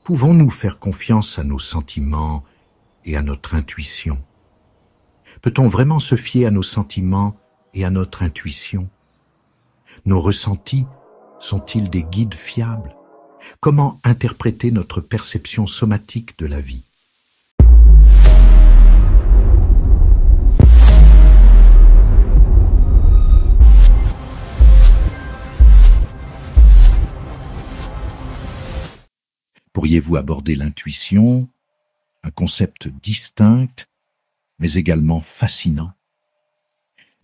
Pouvons-nous faire confiance à nos sentiments et à notre intuition? Peut-on vraiment se fier à nos sentiments et à notre intuition? Nos ressentis sont-ils des guides fiables? Comment interpréter notre perception somatique de la vie? Pourriez-vous aborder l'intuition, un concept distinct, mais également fascinant?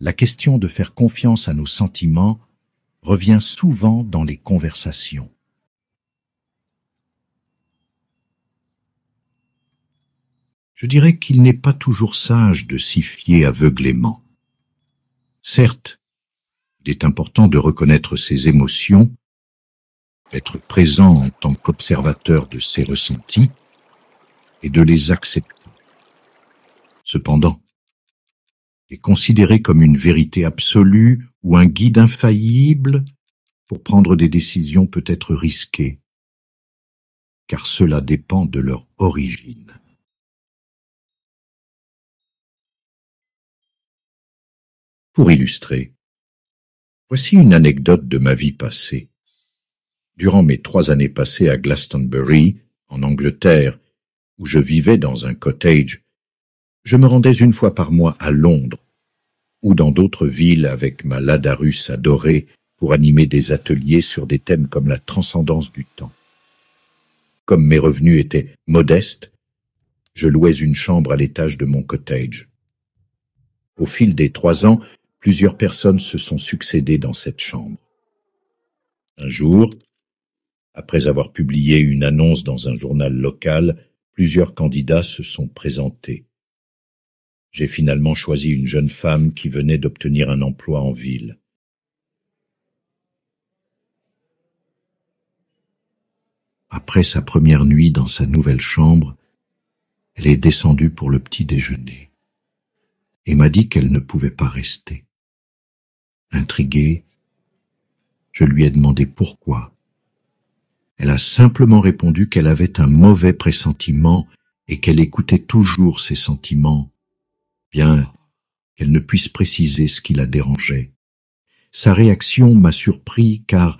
La question de faire confiance à nos sentiments revient souvent dans les conversations. Je dirais qu'il n'est pas toujours sage de s'y fier aveuglément. Certes, il est important de reconnaître ses émotions, d'être présent en tant qu'observateur de ses ressentis et de les accepter. Cependant, les considérer comme une vérité absolue ou un guide infaillible pour prendre des décisions peut être risqué, car cela dépend de leur origine. Pour illustrer, voici une anecdote de ma vie passée. Durant mes 3 années passées à Glastonbury, en Angleterre, où je vivais dans un cottage, je me rendais une fois par mois à Londres, ou dans d'autres villes avec ma Ladarus adorée pour animer des ateliers sur des thèmes comme la transcendance du temps. Comme mes revenus étaient modestes, je louais une chambre à l'étage de mon cottage. Au fil des 3 ans, plusieurs personnes se sont succédées dans cette chambre. Un jour, après avoir publié une annonce dans un journal local, plusieurs candidats se sont présentés. J'ai finalement choisi une jeune femme qui venait d'obtenir un emploi en ville. Après sa première nuit dans sa nouvelle chambre, elle est descendue pour le petit déjeuner et m'a dit qu'elle ne pouvait pas rester. Intrigué, je lui ai demandé pourquoi. Elle a simplement répondu qu'elle avait un mauvais pressentiment et qu'elle écoutait toujours ses sentiments, bien qu'elle ne puisse préciser ce qui la dérangeait. Sa réaction m'a surpris car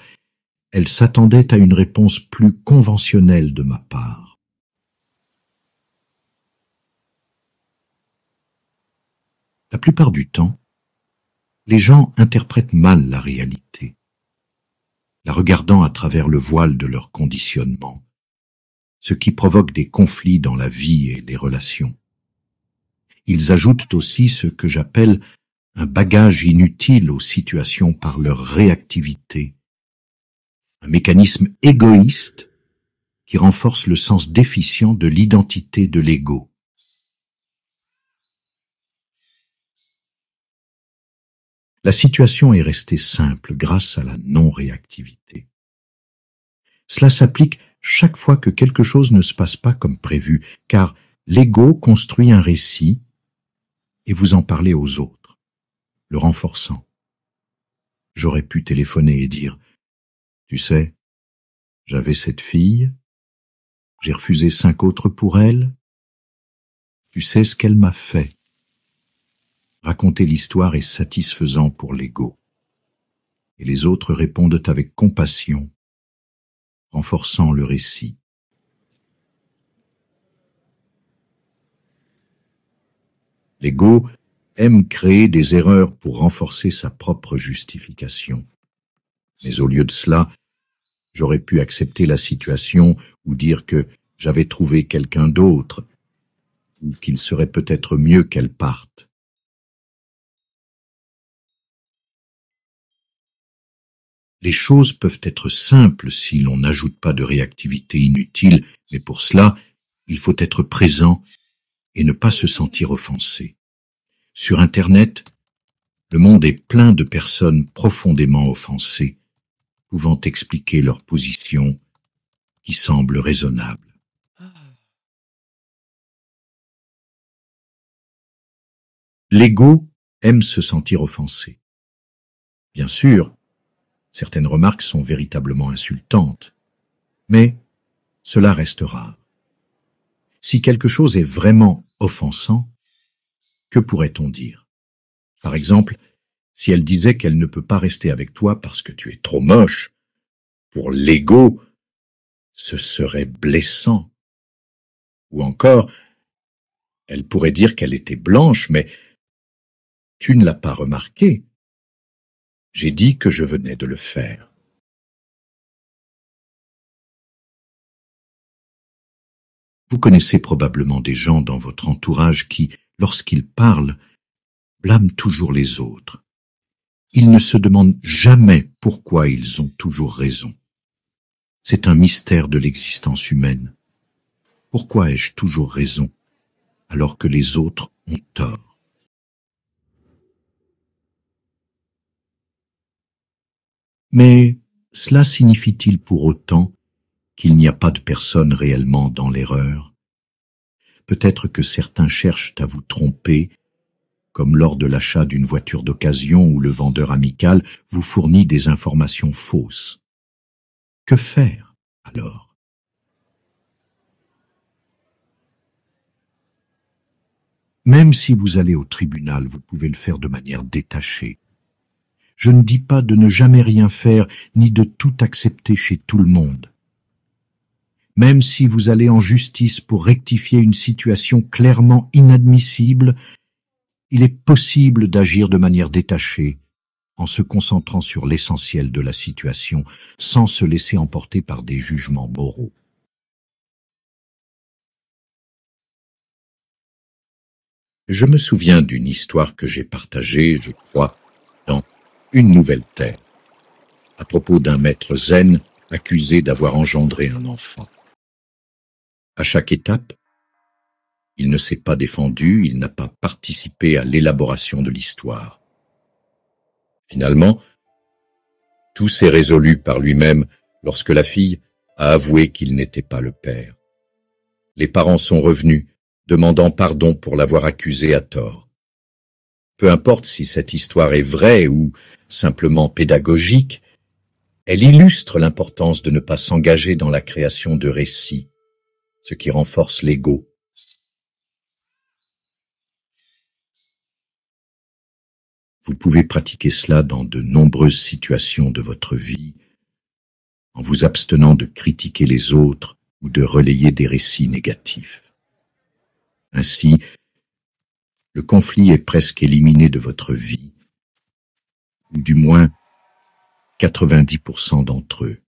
elle s'attendait à une réponse plus conventionnelle de ma part. La plupart du temps, les gens interprètent mal la réalité, la regardant à travers le voile de leur conditionnement, ce qui provoque des conflits dans la vie et les relations. Ils ajoutent aussi ce que j'appelle un bagage inutile aux situations par leur réactivité, un mécanisme égoïste qui renforce le sens déficient de l'identité de l'ego. La situation est restée simple grâce à la non-réactivité. Cela s'applique chaque fois que quelque chose ne se passe pas comme prévu, car l'ego construit un récit et vous en parlez aux autres, le renforçant. J'aurais pu téléphoner et dire « Tu sais, j'avais cette fille, j'ai refusé 5 autres pour elle, tu sais ce qu'elle m'a fait. » Raconter l'histoire est satisfaisant pour l'ego, et les autres répondent avec compassion, renforçant le récit. L'ego aime créer des erreurs pour renforcer sa propre justification. Mais au lieu de cela, j'aurais pu accepter la situation ou dire que j'avais trouvé quelqu'un d'autre, ou qu'il serait peut-être mieux qu'elle parte. Les choses peuvent être simples si l'on n'ajoute pas de réactivité inutile, mais pour cela, il faut être présent et ne pas se sentir offensé. Sur Internet, le monde est plein de personnes profondément offensées, pouvant expliquer leur position qui semble raisonnable. L'ego aime se sentir offensé. Bien sûr, certaines remarques sont véritablement insultantes, mais cela reste rare. Si quelque chose est vraiment offensant, que pourrait-on dire? Par exemple, si elle disait qu'elle ne peut pas rester avec toi parce que tu es trop moche, pour l'ego, ce serait blessant. Ou encore, elle pourrait dire qu'elle était blanche, mais tu ne l'as pas remarqué. J'ai dit que je venais de le faire. Vous connaissez probablement des gens dans votre entourage qui, lorsqu'ils parlent, blâment toujours les autres. Ils ne se demandent jamais pourquoi ils ont toujours raison. C'est un mystère de l'existence humaine. Pourquoi ai-je toujours raison alors que les autres ont tort? Mais cela signifie-t-il pour autant qu'il n'y a pas de personne réellement dans l'erreur? Peut-être que certains cherchent à vous tromper, comme lors de l'achat d'une voiture d'occasion où le vendeur amical vous fournit des informations fausses. Que faire alors? Même si vous allez au tribunal, vous pouvez le faire de manière détachée. Je ne dis pas de ne jamais rien faire, ni de tout accepter chez tout le monde. Même si vous allez en justice pour rectifier une situation clairement inadmissible, il est possible d'agir de manière détachée, en se concentrant sur l'essentiel de la situation, sans se laisser emporter par des jugements moraux. Je me souviens d'une histoire que j'ai partagée, je crois, dans Une nouvelle terre, à propos d'un maître zen accusé d'avoir engendré un enfant. À chaque étape, il ne s'est pas défendu, il n'a pas participé à l'élaboration de l'histoire. Finalement, tout s'est résolu par lui-même lorsque la fille a avoué qu'il n'était pas le père. Les parents sont revenus, demandant pardon pour l'avoir accusé à tort. Peu importe si cette histoire est vraie ou simplement pédagogique, elle illustre l'importance de ne pas s'engager dans la création de récits, ce qui renforce l'ego. Vous pouvez pratiquer cela dans de nombreuses situations de votre vie, en vous abstenant de critiquer les autres ou de relayer des récits négatifs. Ainsi, le conflit est presque éliminé de votre vie, ou du moins 90% d'entre eux.